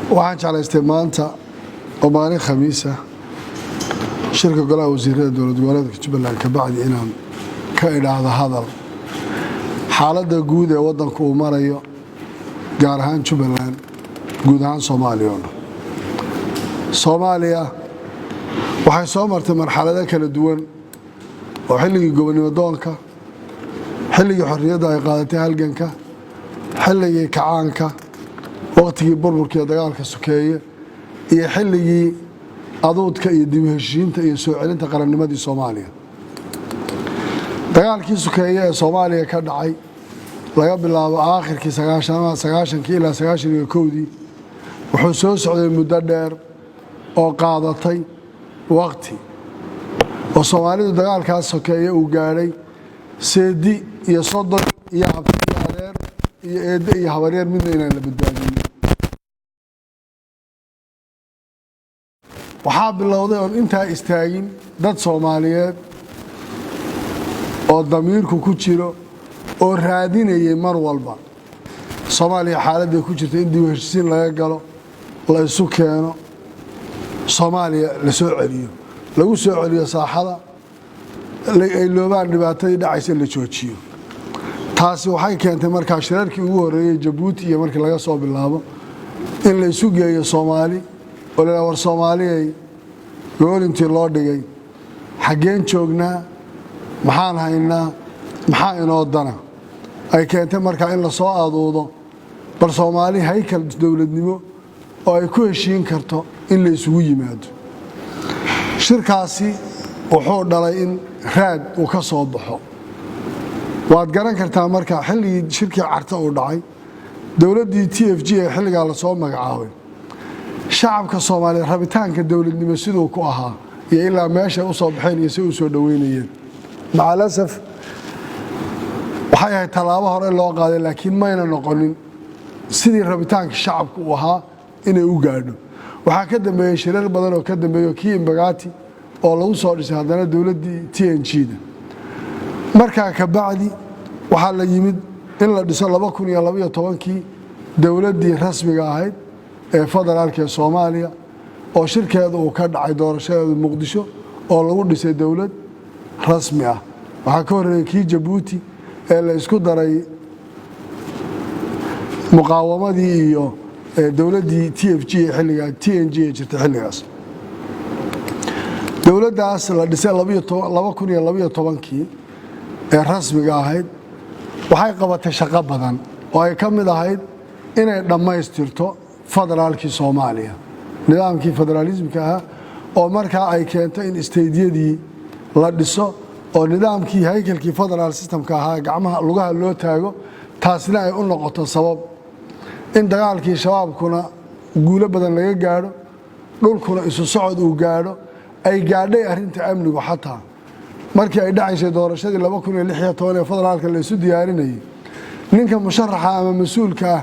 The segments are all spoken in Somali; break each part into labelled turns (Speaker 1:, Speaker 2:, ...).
Speaker 1: waxaan jeclaystay maanta oo maalin khamiisa shirka golaha wasiirada dowlad goboleedka Jubbaland ka bacdi inaan ka idhaahdo hadal xaaladda guud ee waddanku uu marayo gaar ahaan Jubbaland guud ahaan Soomaaliya waxay soo martay marxalado kala duwan oo xilligii gobonimo doonka xilligii xorriyadda ay qaadatay halganka xilligii kacaanka waqtigii burburka iyo dagaalka sokeeye iyo xilligii aduudka iyo dib u heshiinta iyo soo celinta qarannimadii Soomaaliya dagaalkii sokeeye ee Soomaaliya ka dhacay laga bilaabo aakhirkii 90 ilaa 91 wuxuu soo socday muddo dheer oo qaadatay waqti oo Soomaalidu dagaalkaas sokeeye uu gaadhay seedi iyo sodon iyo abti iyo adeer iyo eedde iyo habaryar midna inaan la badbaadin waxaa bilowday oo intaa istaagin dad Soomaaliyeed oo damiirku ku jiro oo raadinayay mar walba Soomaaliya xaaladda ku jirta in dib u heshiisiin laga galo la isu keeno Soomaaliya la soo celiyo lagu soo celiyo saaxada ay loobaan dhibaatadii dhacaysa la joojiyo taasi waxay keentay markaa shirarkii ugu horeeyay Jabuuti iyo markii laga soo bilaabo in la isu geeyo Soomaali oo la war Soomaaliyay goolintii loo dhigay xageen joognaa maxaan haynaa maxaa inoo dana ay keentay markaa in la soo aaduudo bal Soomaali haykal dowladnimo oo ay ku heshiin karto in la isugu yimaado shirkaasi wuxuu dhalay in raad uu ka soo baxo waad garan kartaa markaa xilligii shirkii carta uu dhacay dowladdii TFG ee xilligaa la soo magacaabay shacabka Soomaaliyeed rabitaanka dowladnimo sidoo ku ahaa iyo ilaa meesha u soo baxeen iyo si u soo dhaweynayeen macaalasaf waxay ahayd tallaabo hore loo qaaday laakiin mayna noqonin sidii rabitaanka shacabku u ahaa inay u gaadho waxaa ka dambeeyay shirar badan oo ka dambeeyo kii Imbagati oo lagu soo dhisay haddana dowladdii TNG-da markaa ka bacdi waxaa la yimid in la dhiso 2012kii dowladdii rasmiga ahayd ee federaalka ee Soomaaliya oo shirkeedu uu ka dhacay doorashadeeda Muqdisho oo lagu dhisay dowlad rasmi ah waxaa ka horreeyay kii Jabuuti ee la isku daray muqaawamadii iyo dowladdii TFG ee xilligaa TNG ee jirtay xilligaas dowladdaas la dhisay 2012kii ee rasmiga ahayd waxay qabatay shaqo badan oo ay ka mid ahayd inay dhammaystirto federaalkii Soomaaliya nidaamkii federalismka ah oo markaa ay keentay in isteediyadii la dhiso oo nidaamkii haykalkii federal systemka ahaa gacmaha lugaha loo taago taasina ay u noqoto sabab in dagaalkii shabaabkuna guulo badan laga gaadho dhulkuna isu socod uu gaadho ay gaadhay arrinta amnigu xataa markii ay dhacaysay doorashadii 2016 ee federaalka la isu diyaarinayay ninka musharaxa ama mas'uulka ah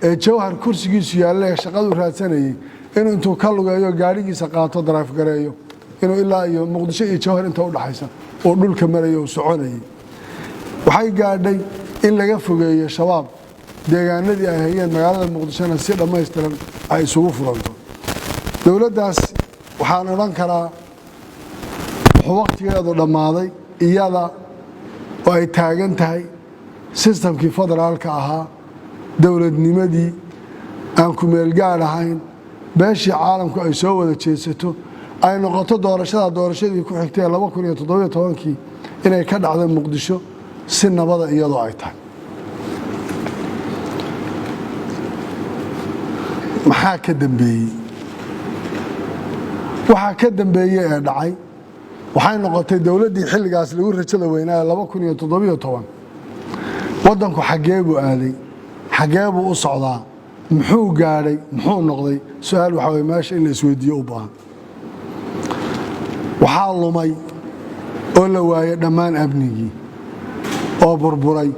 Speaker 1: ee jawhar kursigiisu yaallay shaqadu raadsanayay inuu intuu ka lugeeyo gaarigiisa qaato drive gareeyo inuu ilaa iyo Muqdisho iyo jawhar inta u dhaxaysa oo dhulka marayo oo soconayay waxay gaadhay in laga fogeeyo shabaab deegaanadii ay hayeen magaalada Muqdishona si dhammaystiran ay isugu furanto dowladdaas waxaan oran karaa waqtigeedu dhammaaday iyada oo ay taagan tahay systemkii federaalka ahaa dowladnimadii aan ku meel gaar ahayn beeshii caalamku ay soo wada jeesato ay noqoto doorashadii ku xigtay 2017kii inay ka dhacdo Muqdisho si nabada iyadoo ay tahay maxaa ka dambeeyay waxa ka dambeeyay ee dhacay waxay noqotay dowladdii xilligaas lagu rajada weynaa 2017 waddanku xagee buu aaday xagee buu u socdaa muxuu gaadhay muxuu noqday su'aal waxa weeye meesha in la isweydiiyo u baahan waxaa lumay oo la waayay dhammaan amnigii oo burburay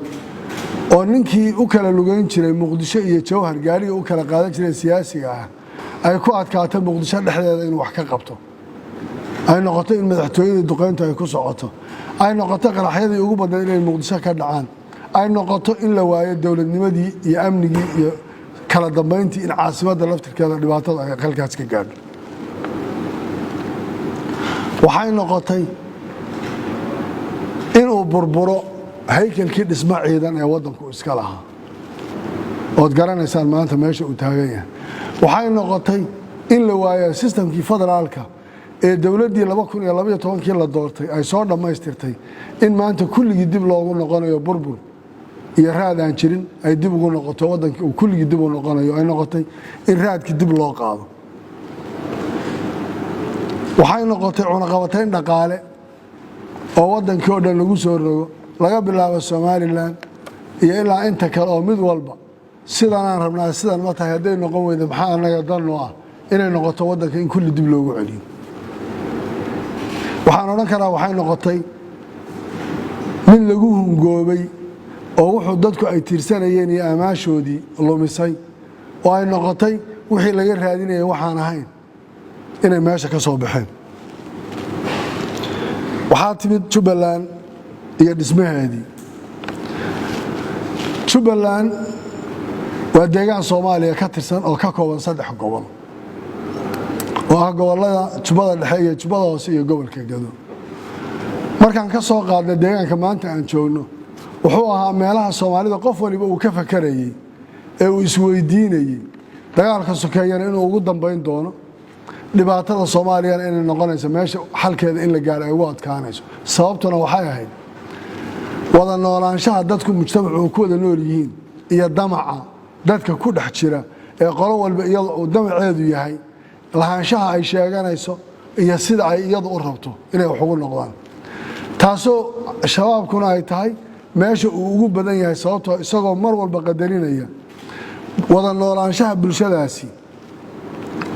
Speaker 1: oo ninkii u kala lugayn jiray Muqdisho iyo Jawhar gaariga u kala qaadan jiray siyaasiga ah ay ku adkaatay Muqdisho dhexdeeda inuu wax ka qabto ay noqoto in madaxtooyada duqeynta ay ku socoto ay noqoto qaraxyadii ugu badan inay Muqdisho ka dhacaan ay noqoto in la waayo dowladnimadii iyo amnigii iyo kala dambeyntii in caasimadda laftirkeeda dhibaatada ay halkaas ka gaadho waxay noqotay inuu burburo haykalkii dhismo ciidan ee waddanku iska lahaa ood garanaysaan maanta meesha uu taagan yahay waxay noqotay in la waayo sistamkii federaalka ee dowladdii 2012 la doortay ay soo dhammaystirtay in maanta kulligii dib loogu noqonayo burbur iyo raad aan jirin ay dib ugu noqoto waddankii uu kulligii dib u noqonayo ay noqotay in raadkii dib loo qaado waxay noqotay cunaqabatayn dhaqaale oo waddankii oo dhan lagu soo rogo laga bilaabo Somaliland iyo ilaa inta kale oo mid walba sidan aan rabnaa sidan ma tahay haday noqon weydo maxaa anaga dan noo ah inay noqoto waddanka in kulli dib loogu celiyo waxaan oran karaa waxay noqotay mid lagu hungoobay oo wuxuu dadku ay tiirsanayeen iyo amaashoodii lumisay oo ay noqotay wixii laga raadinayay waxaan ahayn inay meesha ka soo baxeen waxaa timid Jubbaland iyo dhismaheedii Jubbaland waa deegaan Soomaaliya ka tirsan oo ka kooban 3 gobol oo ah gobolada Jubbada Dhexe iyo Jubbada Hoose iyo gobolka Gado markaan ka soo qaadnay deegaanka maanta aan joogno wuxuu ahaa meelaha Soomaalida qof waliba uu ka fakarayay ee uu isweydiinayay dagaalka sokeeyana inuu ugu dambeyn doono dhibaatada Soomaaliya inay noqonayso meesha xalkeeda in la gaaro ay ugu adkaanayso sababtuna waxay ahayd wada noolaanshaha dadku mujtamacu ku wada nool yihiin iyo damaca dadka ku dhex jira ee qolo walba iyada uu damaceedu yahay lahaanshaha ay sheeganayso iyo sida ay iyadu u rabto inay wax ugu noqdaan taasoo shabaabkuna ay tahay meesha uu ugu badan yahay sababtoo isagoo mar walba qadarinaya wada noolaanshaha bulshadaasi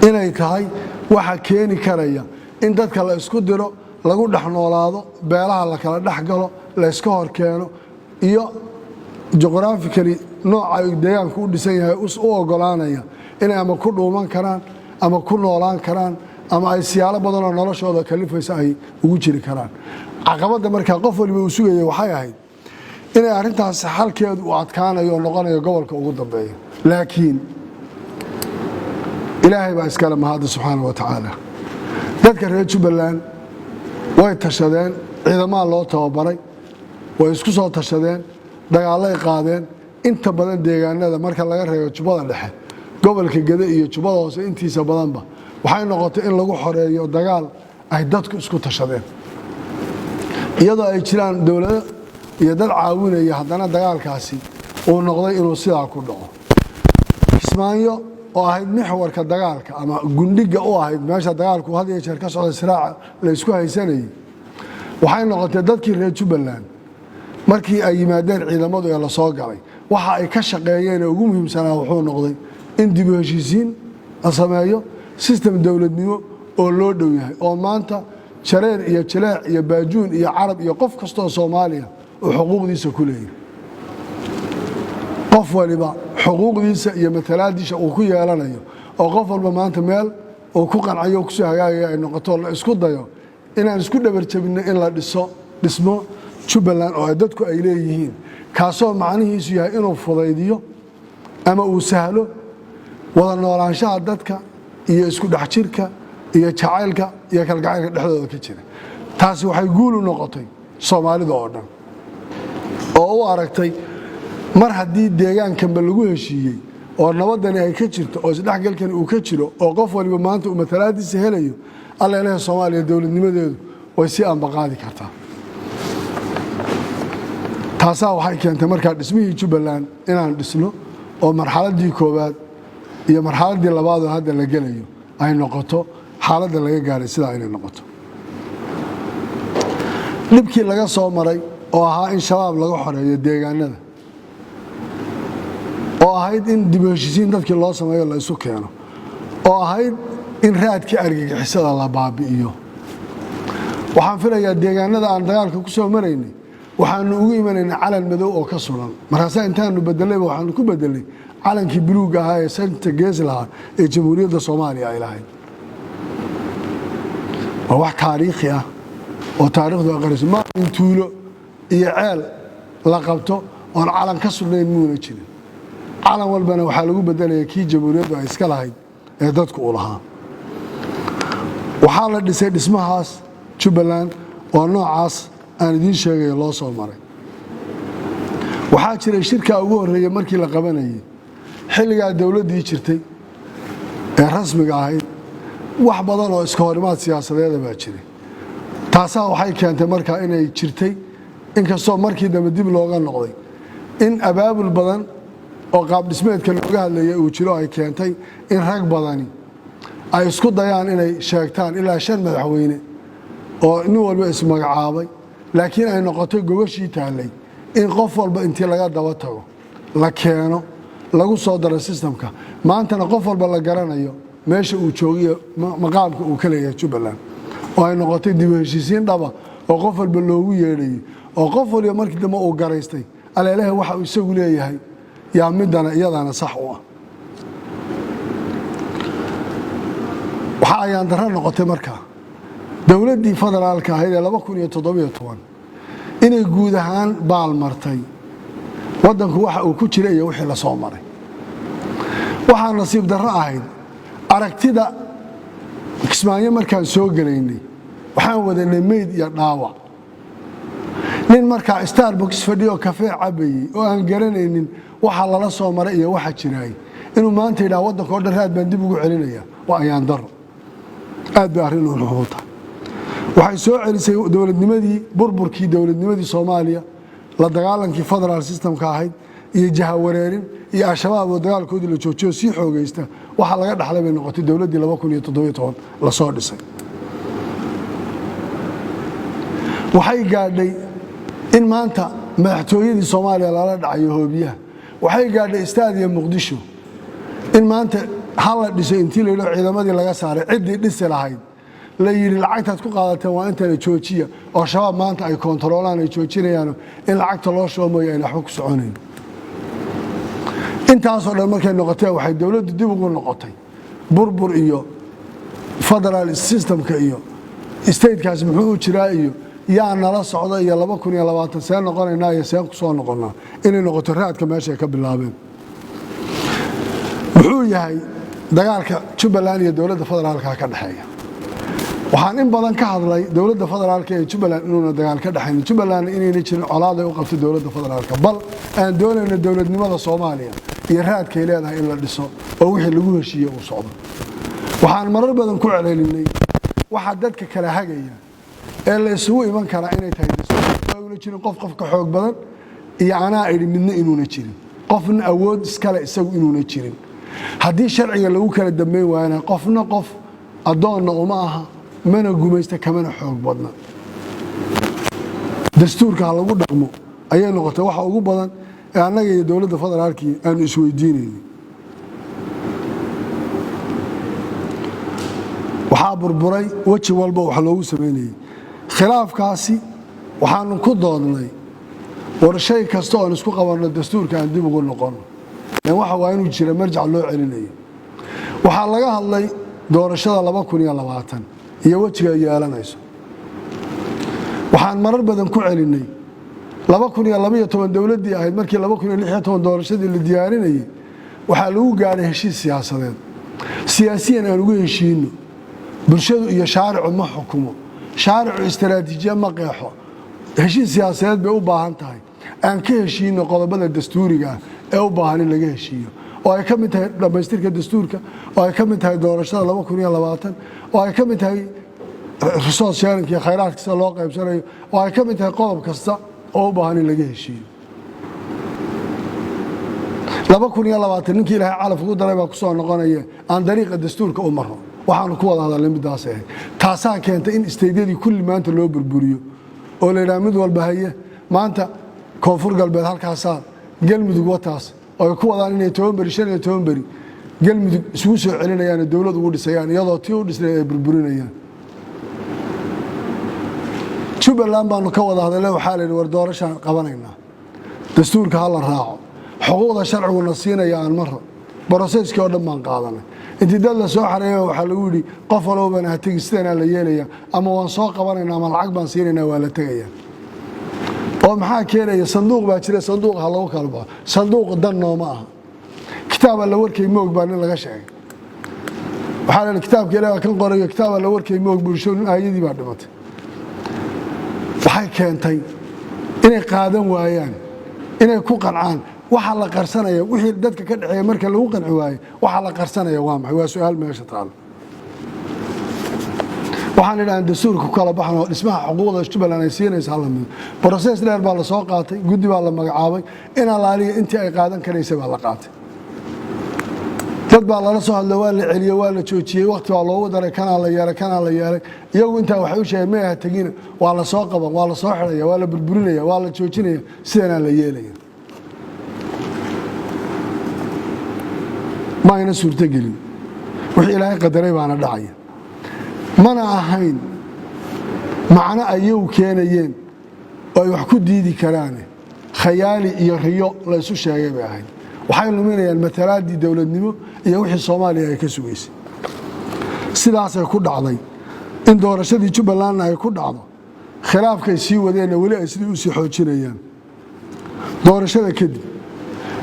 Speaker 1: inay tahay waxa keeni karaya in dadka la isku diro lagu dhex noolaado beelaha la kala dhex galo la iska hor keeno iyo geographically nooca ay deegaanku u dhisan yahay u ogolaanaya inay ama ku dhuuman karaan ama ku noolaan karaan ama ay siyaalo badan oo noloshooda kalifaysa ay ugu jiri karaan caqabada marka qof waliba uu sugayay waxay ahayd inay arintaas xalkeedu u adkaanayo oo noqonayo gobolka ugu dambeeya laakiin ilaahay baa iskala mahad subhanahu wa ta'ala dadka reer Jubbaland way tashadeen ciidamada loo tababaray way isku soo tashadeen dagaalay qaadeen inta badan deegaanada marka laga reebo Jubbada Dhexe gobolka Gado iyo Jubbada Hoose intiisa badanba waxay noqotay in lagu xoreeyo dagaal ay dadku isku tashadeen iyadoo ay jiraan dawladda iyo dad caawinaya haddana dagaalkaasi uu noqday inuu sidaa ku dhaco Kismaayo oo ahayd mixwarka dagaalka ama gundhiga oo ahayd meesha dagaalku had iyo jeer ka socda siraaca la isku haysanayay waxay noqotay dadkii reer Jubbaland markii ay yimaadeen ciidamadu ee la soo galay waxa ay ka shaqeeyeen ugu muhiimsanaa wuxuu noqday in dib u heshiisiin la sameeyo system dawladnimo oo loo dhow yahay oo maanta jareer iyo jilaac iyo baajuun iyo carab iyo qof kasta oo Soomaaliya oo xuquuqdiisa ku leeyahay qof waliba xuquuqdiisa iyo matalaadiisa uu ku yeelanayo oo qof walba maanta meel oo ku qancayo ku soo hagaagaya ay noqoto la isku dayo inaan isku dhabar jabino in la dhismo Jubbaland oo dadku ay leeyihiin kaasoo macnihiisu yahay inuu fudaydiyo ama uu sahlo wada noolaanshaha dadka iyo isku dhaxjirka iyo jacaylka iyo kalgacaylka dhexdooda ka jira taasi waxay guul u noqotay Soomaalida oo dhan oo u aragtay mar haddii deegaankanba lagu heshiiyey oo nabadani ay ka jirto oo isdhexgalkani uu ka jiro oo qof waliba maanta uu matalaadiisa helayo alla ilaahay Soomaaliya dawladnimadeedu way si aan baqaadi kartaa taasaa waxay keentay markaa dhismihii Jubbaland inaan dhisno oo marxaladii koowaad iyo marxaladii labaad oo hadda la gelayo ay noqoto xaaladda laga gaaray sida ay noqoto dhibkii laga soo maray oo ahaa in shabaab laga xoreeyo deegaanada oo ahayd in dib u heshiisiin dadkii loo sameeyo la isu keeno oo ahayd in raadkii argagixisada la baabi'iyo waxaan filayaa deegaanada aan dagaalka ku soo maraynay waxaanu ugu imanaynay calan madow oo ka sulan markaas intaanu bedelayba waxaanu ku bedelay calankii buluug ahaa ee santa gees lahaa ee jamhuuriyadda Soomaaliya ay lahayd waa wax taariikhi ah oo taariikhdu aqoonsi ma in tuulo iyo ceel la qabto oo calan ka sugnayn muuna jirin calan walbana waxaa lagu bedelaya kii jamhuuriyaddu ay iska lahayd ee dadku u lahaa waxaa la dhisay dhismahaas Jubbaland oo noocaas aan idiin sheegay loo soo maray waxaa jiray shirka ugu horeeyay markii la qabanayay xilliga dawladdii jirtay ee rasmiga ahayd wax badan oo iska horimaad siyaasadeed baa jiray taasaa waxay keentay markaa inay jirtay inkastoo markii dambe dib looga noqday in abaabul badan oo qaab dhismeedka looga hadlayay uu jiro ay keentay in rag badani ay isku dayaan inay sheegtaan ilaa 5 madaxweyne oo nin walba ismagacaabay laakiin ay noqotay gogashii taallay in qof walba intii laga daba tago la keeno lagu soo daro systemka maantana qof walba la garanayo meesha uu joogiyo maqaamka uu ka leeyahay Jubbaland oo ay noqotay dib u heshiisiin dhaba oo qof walba loogu yeedhay oo qof walba markii dambe uu garaystay aleelaha waxa uu isagu leeyahay yaa midana iyadana sax u ah waxa ayaan daro noqotay markaa dawladdii federaalka ahayd ee 2017 inay guud ahaan baal martay waddanku waxa uu ku jiray iyo wixii la soo maray waxaa nasiib darro ahayd aragtida Kismaayo markaan soo galaynay waxaan wadanay meyd iyo dhaawac nin markaa Starbucks fadhiyo kafee cabayay oo aan garanaynin waxa lala soo maray iyo waxa jiray inuu maanta ilaa waddanka oo dhan raad baan dib ugu celinaya waa ayaan darro aad baa arrin u xuquuqta waxay soo celisay dawladnimadii burburkii dawladnimadii Soomaaliya la dagaalankii federal systemka ahayd iyo jahawareerin iyo al-shabaab oo dagaalkoodii la joojiyo si xoogaysta waxa laga dhaxlay bay noqotay dawladdii 2017 la soo dhisay waxay gaadhay in maanta madaxtooyadii Soomaaliya lala dhacayo hoobiyaha waxay gaadhay istaadiga Muqdisho in maanta hal la dhisay intii la yiraahdo ciidamadii laga saaray cidii dhisi lahayd la yiri lacagtaad ku qaadateen waa inta la joojiya oo shabaab maanta ay kontroolaan ay joojinayaan in lacagta loo shoomayo ay waxba ku soconayn intaas oo dhan markay noqotay waxay dawladdu dib ugu noqotay burbur iyo federal systemka iyo state-kaas muxuu jiraa iyo yaa nala socda iyo 2020 seen noqonaynaa iyo seen ku soo noqonaa inay noqoto raadka meesha ka bilaabeen wuxuu yahay dagaalka Jubbaland iyo dawladda federaalka ka dhaxeeya waxaan in badan ka hadlay dawladda federaalka ee Jubbaland inuu dagaal ka dhaxeeyo Jubbaland inay jirin colaad ay u qabto dawladda federaalka bal aan doonayno dawladnimada Soomaaliya iyo raadka ay leedahay in la dhiso oo wixii lagu heshiiyay uu socdo waxaan marar badan ku celeelinay waxa dadka kala hagaya ee la isugu iman kara inay tahay dawladda jirin qof ka xoog badan iyo ana ay midna inuuna jirin qofna awood iskale isagu inuuna jirin haddii sharciga lagu kala dambeyn waana qofna qof adoonna uma aha mana gumaysta kamana xoog badna dastuurka lagu dhaqmo ayay noqotay waxa ugu badan ee annaga iyo dawladda federaalka aan isweydiinayno waxa burburay waji walba wax loogu sameeyay khilaafkaasi waxaan ku doodnay war shay kasta oo isku qabanno dastuurka aan dib ugu noqono waxa waa inuu jiro marjac loo celinayo waxa laga hadlay doorashada 2020 iyo wajiga yeelanayso waxaan marar badan ku celinay 2012 dawladdii ahayd markii 2016 doorashadii la diyaarinayay waxa lagu gaaray heshiis siyaasadeed siyaasiyan aan ugu heshiino bulshadu iyo shaaricu ma xukumo shaaricu istiraatiijiye ma qeexo heshiis siyaasadeed bay u baahan tahay aan ka heshiino qodobada dastuuriga ee u baahan in laga heshiiyo oo ay ka mid tahay dhamaystirka dastuurka oo ay ka mid tahay doorashada 2020 oo ay ka mid tahay resource sharing iyo khayraadka sida loo qaybsanayo oo ay ka mid tahay qodob kasta oo u baahan in laga heshiiyo 2020 ninkii ilaahay calaf ugu daray baa ku soo noqonaya aan dariiqa dastuurka u maro waxaan ku wada hadalnay midaas ah taasaa keentay in isteediyadii kulli maanta loo burburiyo oo la yiraahdo mid walba haye maanta koonfur galbeed halkaasa galmudug wataas oo ku wadaan inay tobanbari shan iyo tobanbari galmudug isugu soo celinayaan dawlad ugu dhisayaan iyadoo tii u dhisnay ay burburinayaan Jubbaland baanu ka wada hadalay waxa la yiri war doorashaan qabanaynaa dastuurka hal la raaco xuquuqda sharcigu nasiinaya aan mar boroseeskii oo dhan baan qaadanay intii dad la soo xareeyo waxa lagu yiri qof walba ha tagisteena la yeelaya ama waan soo qabanaynaa ama lacag baan siinaynaa waa la tagayaa oo maxaa keenaya sanduuq baa jira sanduuq ha lagu kala baxo sanduuq dan nooma aha kitaab alla warkay moog baa nin laga sheegay waxaa la kitaabka Ilaahay kan qorayo kitaab alla warkay moog bulshooyin aayadii baa dhimatay waxay keentay inay qaadan waayaan inay ku qancaan waxa la qarsanaya wixii dadka ka dhaxeeyay marka lagu qanci waayo waxa la qarsanaya waa maxay waa su'aal meesha taalo waxaan idhaan dastuurka ku kala baxno dhismaha xuquuqda Jubbaland ay siinaysaa la mid process dheer baa la soo qaatay guddi baa la magacaabay in alaaliya intii ay qaadan kareysay baa la qaatay dad baa lala soo hadlay waa la celiyay waa la joojiyay waqti waa loogu daray kana la yeelay iyagu inta waxay u sheegeen ma aha tagina waa la soo qaban waa la soo xiraya waa la burburinaya waa la joojinaya sidana la yeelaya ma ayna suurta gelin wixii Ilaahay qadaray baana dhacay mana ahayn macna ayuu keenayeen oo ay wax ku diidi karaan khayaali iyo riyo la isu sheegay bay ahayd waxay luminayaan matalaadii dawladnimo iyo wixii Soomaaliya ay ka sugaysay sidaas ay ku dhacday in doorashadii Jubbaland ay ku dhacdo khilaafkay sii wadeen wali ay sidii u sii xoojinayaan doorashada kadib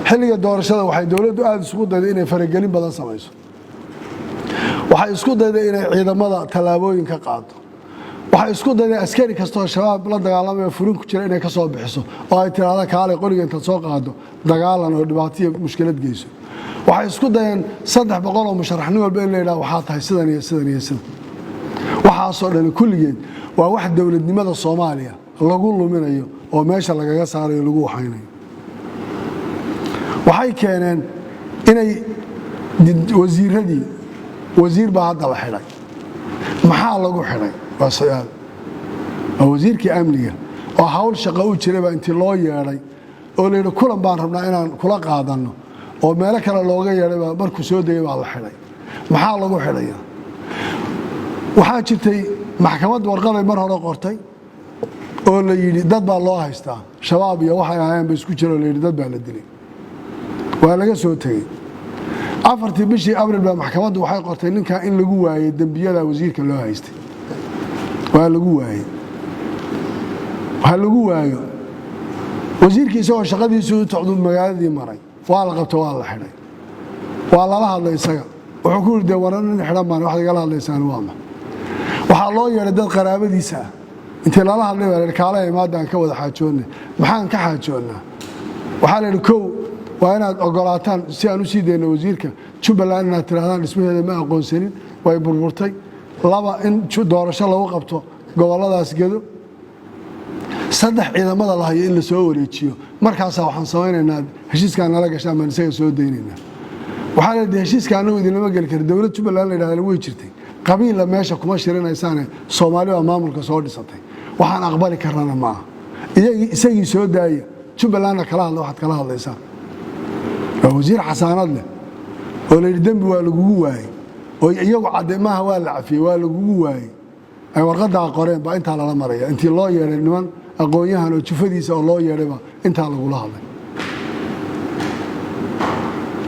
Speaker 1: xilliga doorashada waxay dawladdu aad isugu dayday inay faragelin badan samayso waxay isku dayday inay ciidamada talaabooyin ka qaado waxay isku dayday askari kasta oo shabaab la dagaalamay furin ku jira inay ka soo bixiso oo ay tiraahdo kaale qoriga inta soo qaado dagaalan oo dhibaato mushkilad geyso waxay isku dayeen 300 oo musharaxnimo walba in la yiraahdo waxa tahay sidan iyo sidan iyo sidan waxa soo dhan kulligeed waa wax dawladnimada Soomaaliya lagu luminayo oo meesha lagaga saarayo lagu waxaynayo waxay keeneen inay wasiiradii wasiir baa hadda la xidhay maxaa lagu xidhay waa su'aal wasiirkii amniga oo hawl shaqo u jiray baa intii loo yeeray oo leeyahay kulan baan rabnaa inaan kula qaadano oo meel kale looga yeeray baa markuu soo degay baa la xidhay maxaa lagu xidhayaa waxaa jirtay maxkamad warqad ay mar hore qortay oo la yiri dad baa loo haystaa shabaab iyo waxay ahaayeen isku jiro la yiri dad baa la dilay waa laga soo tagay afartii bishii abriil baa maxkamaddu waxay qortay ninka in lagu waayay dambiyada wasiirka loo haystay waa lagu waayay lagu waayo wasiirkiisa oo shaqadiisu u tocdo magaaladii maray waa la qabtay waa la xidhay waa la hadlay isaga wuxuu ku yiri waran in xidhan baan wax laga hadlaysaan waa ma waxa loo yeeray dad qaraabadiisa intii la hadlay waa kaalay maadaan ka wada xaajoonay maxaan ka xaajoonaa waxa la yiri kow waa inaad ogolaataan si aan u sii deeno wasiirka Jubbaland inaad tirahdaan dhismaheeda ma aqoonsanin way burburtay laba in doorasho lagu qabto goboladaas gedo saddex ciidamada la hayo in la soo wareejiyo markaas waxaan samaynaynaa heshiiskan nala gashaan baan isaga soo deynaynaa waxaa la yidhi heshiiskan uu idinama gali karo dawladda Jubbaland la yiraahdo way jirtay qabiil la meesha kuma shirinaysaan Soomaaliya maamulka soo dhisatay waxaan aqbali karnaa ma isagii soo daaya Jubbaland kala hadlo waxaad kala hadlaysaa wasiir xasaanad leh oo la dambi waa lagu waayay oo iyagu cadeemaha waa la cafiyay waa lagu waayay ay warqada qoreen ba inta la maraya intii loo yeeray niman aqoonyahan oo jufadiisa oo loo yeeray ba inta lagu la hadlay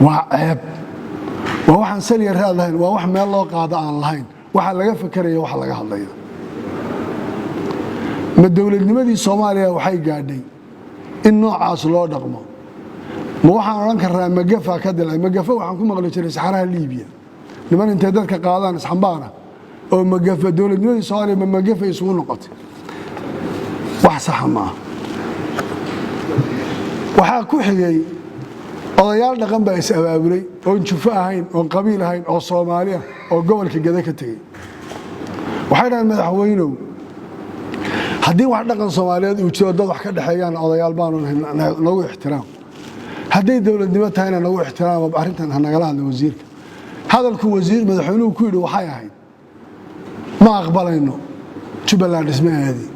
Speaker 1: waa ceeb waxaan saliya raadayn waa wax meel loo qaado aan lahayn waxa laga fikirayo waxa laga hadlayo ma dawladnimadii Soomaaliya waxay gaadhay in noocaas loo dhaqmo ma waxaan oran karnaa magafa ka dilay magafa waxaan ku maqli jiray saxaraha Liibiya niman intay dadka qaadaan isxambaana oo magafa dawladnimadii Soomaaliya ma magafa isugu noqotay wax sax ma waxa ku xigay odayaal dhaqan baa is abaabulay oo jufo ahayn oo qabiil ahayn oo Soomaaliya oo gobolka Gada ka tagay waxay dhahan madaxweynuhu haddii wax dhaqan Soomaaliyeed uu jiro dad wax ka dhaxeeyaan odayaal baan nagu ixtiraam haddii dawladnimo tahayna nagu ixtiraam arrintan hanagala hadlo wasiirka hadalku wasiir madaxweynuhu ku yiri waxay ahayd ma aqbalayno Jubbaland dhismaheedii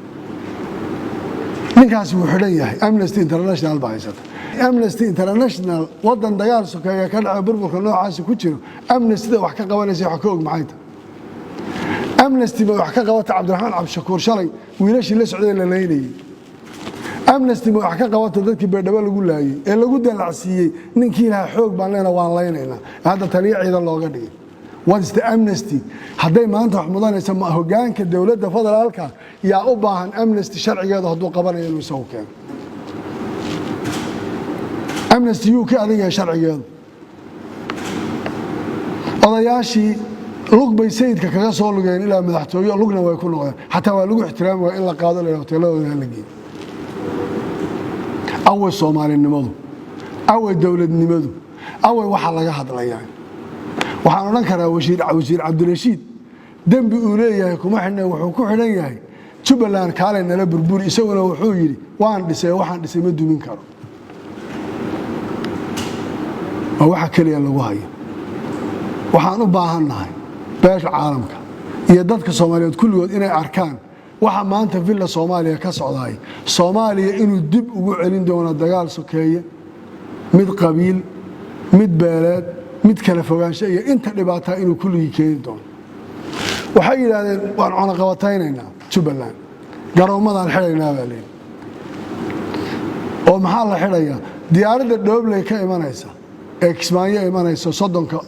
Speaker 1: ninkaas wuu xidhan yahay Amnesty International baa haysata Amnesty International wadan dagaal sokeeya ka dhacay burburka noocaas ku jiro Amnesty wax ka qabanaysa wax ka og maxay tahay Amnesty wax ka qabata Cabdiraxmaan Cabshakuur shalay wiilashii la socday la leeynayay Amnesty wax ka qabata dadkii beedhaba lagu laayay ee lagu dalacsiiyay ninkii ilaha xoog baan leenahay waan leenaynaa hadda taliye ciidan looga dhigay what is the Amnesty haday maanta wax mudanaysa ma hoggaanka dawladda federaalka yaa u baahan Amnesty sharcigeeda haduu qabanayo inuu soo keeno Amnesty uu ka adiga sharcigeeda odayaashii lug bay sayidka kaga soo lugeen ilaa madaxtooyo lugna way ku noqdeen xataa waa lagu ixtiraami waa in la qaado la hoteeladooda la geeyo away Soomaalinimadu away dawladnimadu away waxa laga hadlayaa waxaan oran karaa wasiir Cabdirashiid dambi uu leeyahay kuma xidhnaa wuxuu ku xidhan yahay Jubbaland kaale nala burburi isaguna wuxuu yiri waxaan dhisay ma dumin karo waxa kaliya lagu hayo waxaan u baahanahay beesha caalamka iyo dadka Soomaaliyeed kulligood inay arkaan waxa maanta villa Soomaaliya ka socday Soomaaliya inuu dib ugu celin doono dagaal sokeeye mid qabiil mid beeleed mid kala fogaansho iyo inta dhibaato inuu kulligii keeni doono waxay yiraahdeen waan cuna qabataynaynaa Jubbaland garoomadan xiraynaa baa leeyahay oo maxaa la xirayaa diyaaradda Doobley ka imanaysa Kismaayo imanaysa 30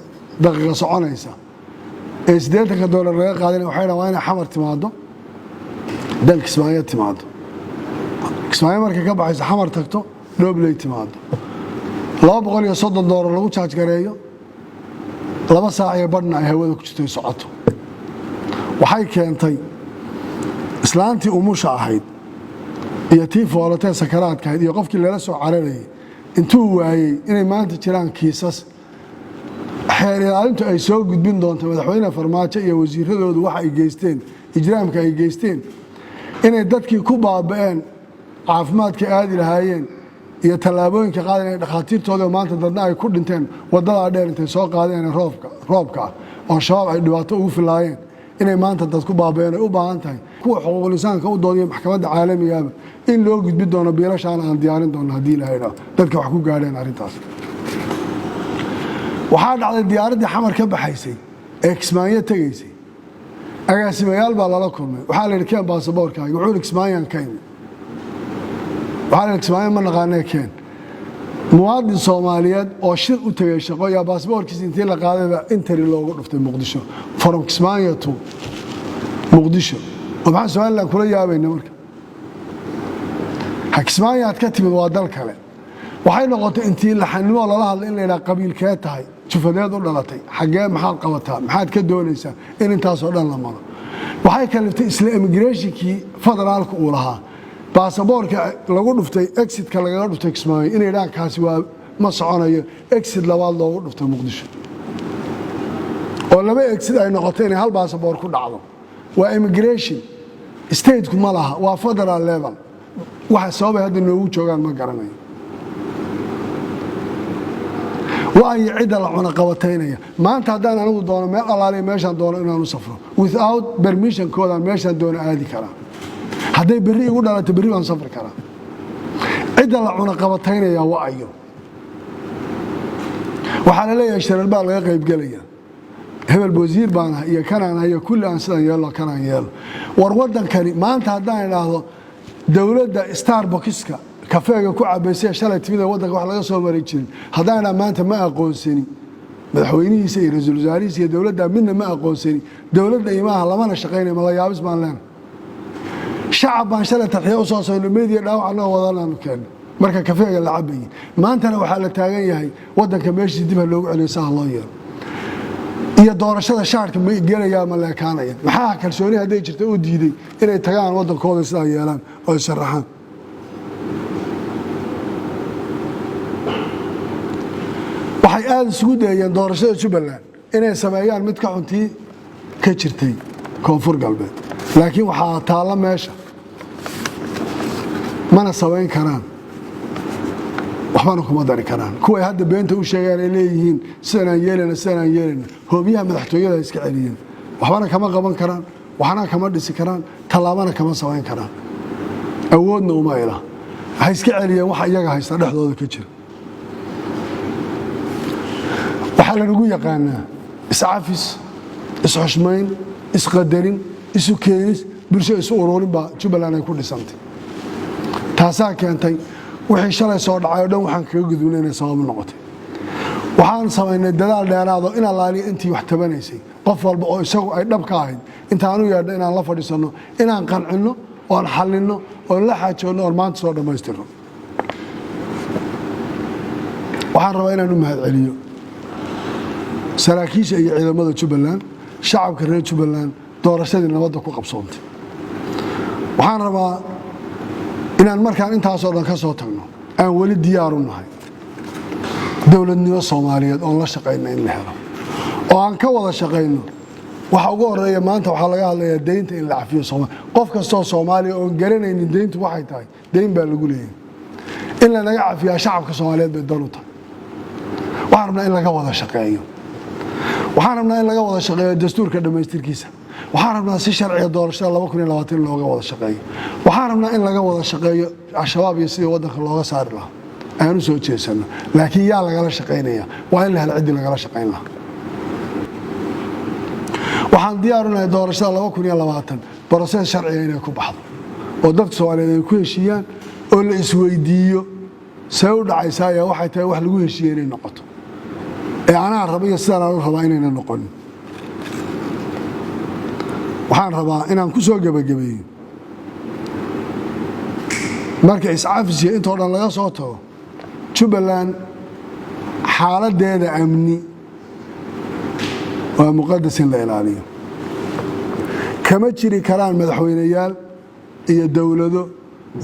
Speaker 1: daqiiqo soconaysa $80 laga qaadanay waxay rabaan inay xamar timaado dan Kismaayo timaado Kismaayo markay ka baxayso xamar tagto Doobley timaado $230 lagu charge gareeyo 2 saac iyo badhna ay hawada ku jirto socoto waxay keentay islaantii umusha ahayd iyo tii foolatay sakaraadka iyo qofkii la soo cararayay intuu waayay inay maanta jiraan kiisas xeer ilaalintu ay soo gudbin doonto madaxweynaha farmaajo iyo wasiiradoodu waxa ay geysteen ijraamka ay geysteen inay dadkii ku baaba'een caafimaadka aadi lahaayeen iyo talaabooyinka qaadan ay dhaqaatiirtooda maanta dadna ay ku dhinteen wadada dheer intay soo qaadeen roobka oo shabaab ay dhibaato ugu filaayeen inay maanta dad ku baaba'een u baahan tahay kuwa xuquuqul insaanka u doodaya maxkamadda caalamiga ah in loo gudbin doono biilashaan aan diyaarin doono hadii la hayro dadka wax ku gaareen arintaas waxaa dhacday diyaaradii xamar ka baxaysay ee Kismaayo tagaysay agaasimayaal baa lala kulmay waxaa la yiri keen baasaboorkaaga wuxuu Kismaayan keen waxaa la Kismaayo ma naqaanay keen muwaadin Soomaaliyeed oo shir u tagay shaqo ya baasaboorkiisa intii la qaadayba intari loogu dhuftay Muqdisho from Kismaayo to Muqdisho waxaan su'aal kula yaabayna marka Kismaayo aad ka timid waa dal kale waxay noqotay intii la xanimo lala hadlay in la yiraahdo qabiilkee tahay jufadeed u dhalatay xagee maxaad qabataa maxaad ka doonaysaa in intaas oo dhan la maro waxay kaliftay isla immigrationkii federaalka uu lahaa baasaboorka lagu dhuftay exit-ka laga dhuftay Kismaayo in Iran kaasi waa ma soconayo exit labaad loogu dhuftay Muqdisho oo laba exit ay noqotay in hal baasaboor ku dhacdo waa immigration state-ku ma laha waa federal level waxa sababay hadda noogu joogaan ma garanayo waay cida la cuna qabataynaya maanta hadaan anigu doono meel alaale meeshan doono inaan u safro without permission koodan meeshan doono aadi kara haday bari igu dhalato bari waan safri kara cida la cuna qabataynaya waa ayo waxa la leeyahay shiral baa laga qayb galaya hebel wasiir baan iyo kanaan hayo kulli aan sidan yeelo kanaan yeelo war wadankani maanta hadaan ilaahdo dawladda Starbucks-ka kafeega ku cabaysay shalay timida wadanka wax laga soo maray jirin hadana maanta ma aqoonsani madaxweynihiisa iyo ra'iisul wasaarihiisa iyo dawladda midna ma aqoonsani dawladda iimaha lamana shaqeynay ma la yaabis baan leen shacab baan shalay tarxiyo soo soo meediya dhaawacna wadaan keen marka kafeega la cabay maantana waxa la taagan yahay wadanka meeshii dib loogu celiyo sax loo yeelo iyo doorashada shaarka ma geelaya ma leekaanaya maxaa kalsooni haday jirto oo diiday inay tagaan wadankooda sida yeelan oo sharaxaan waxay aad isugu dayeen doorashada Jubbaland inay sameeyaan mid ka xuntii ka jirtay koonfur galbeed laakiin waxa taala meesha mana sameyn karaan waxbana kuma dari karaan kuwa hadda beenta u sheegeen ay leeyihiin sidaan yeelana hoobiyaha madaxtooyada iska celiyeen waxbana kama qaban karaan waxana kama dhisi karaan talaabana kama sameyn karaan awoodna uma ila waxay iska celiyeen waxa iyaga haysta dhexdooda ka jira waxa la ugu yaqaanaa iscaafis isxushmayn isqadarin isu keenis bulsho isu ururin ba Jubbaland ay ku dhisantay taasaa keentay wixii shalay soo dhacay oo dhan waxaan kaga gudbinay inay sabab noqotay waxaan sameynay dadaal dheeraado in allaaliyo intii wax tabanaysay qof walba oo isagu ay dhab ka ahayd intaan u yeedho inaan la fadhiisano inaan qancino oo xalino oo la xaajoono oo maanta soo dhameystiro waxaan rabaa inaan u mahad celiyo saraakiisha iyo ciidamada Jubbaland shacabka reer Jubbaland doorashadii nabadda ku qabsoontay waxaan rabaa inaan markaan intaas oo dhan ka soo tagno aan wali diyaar u nahay dawladnimo Soomaaliyeed oo la shaqeynaa in la helo oo aan ka wada shaqeyno waxa ugu horeeya maanta waxa laga hadlayaa deynta in la cafiyo Soomaaliya qof kasta oo Soomaaliya oo garanaynin deyntu waxay tahay deyn baa lagu leeyahay in la naga cafiyo shacabka Soomaaliyeed bay dan u tahay waxaan rabnaa in laga wada shaqeeyo waxaan rabnaa in laga wada shaqeeyo dastuurka dhamaystirkiisa waxaan rabnaa si sharciga doorashada 2020 looga wada shaqeeyo waxaan rabnaa in laga wada shaqeeyo al-shabaab iyo sidii wadanka looga saari lahaa aanu soo jeesano laakiin yaa laga shaqeynaya waa in la helo cid laga shaqeyn lahaa waxaan diyaar u nahay doorashada 2020 process sharci inay ku baxdo oo dadka Soomaaliyeed ay ku heshiiyaan oo la isweydiiyo say u dhacaysaa ayaa waxay tahay wax lagu heshiiyay inay noqoto ee ana rabiyo sidaan aan rabaa inay noqon waxaan rabaa inaan ku soo gabagabeeyo marka iscaafisiyo inta oo dhan laga soo tago Jubbaland xaaladeeda amni waa muqaddas in la ilaaliyo kama jiri karaan madaxweynayaal iyo dawlado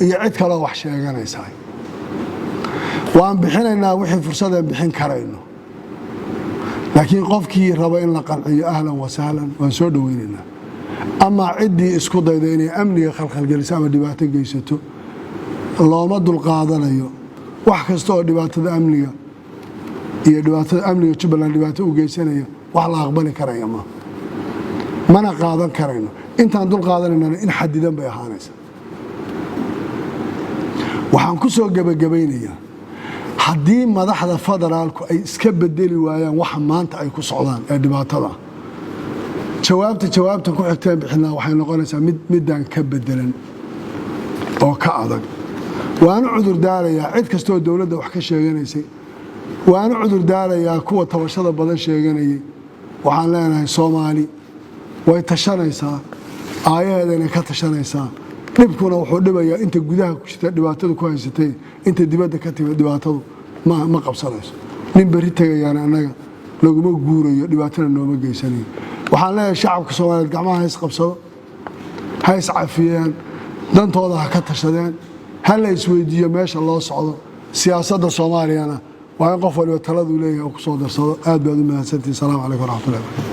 Speaker 1: iyo cid kale wax sheeganaysa waan bixinaynaa wixii fursad aan bixin karayno laakiin qofkii raba in la qanciyo ahlan wa sahlan waan soo dhaweynaynaa ama ciddii isku dayda inay amniga khalkhal geliso ama dhibaato geysato looma dulqaadanayo wax kasta oo dhibaatada amniga iyo dhibaatada amniga Jubbaland dhibaato u geysanaya wax la aqbali karayo mana qaadan karayno intaan dul qaadanayna in xadidan bay ahaanaysa waxaan ku soo gabagabeynayaa haddii madaxda federaalku ay iska bedeli waayaan waxa maanta ay ku socdaan ee dhibaatada jawaabta ku xigteen bixinaa waxay noqonaysaa midaan ka bedelan oo ka adag waana cudur daarayaa cid kasta oo dawladda wax ka sheeganaysay waana cudur daarayaa kuwa tabashada badan sheeganayay waxaan leenahay Soomaali way tashanaysaa aayaheedana ka tashanaysaa dhibkuna wuxuu dhibayaa inta gudaha ku jirta dhibaatada ku haysatay inta dibadda ka timid dhibaatadu ma qabsanayso nin bari tagayaan anaga laguma guurayo dhibaatana nooma geysanayo waxaan leeyahay shacabka Soomaaliyeed gacmaha is qabsado ha is cafiyaan dantooda ha ka tashadeen ha la isweydiiyo meesha loo socdo siyaasadda Soomaaliyana waa in qof waliba taladu leeyahay oo ku soo darsado aad baad u mahadsantihiin salaamu calaykum waraxmatullaahi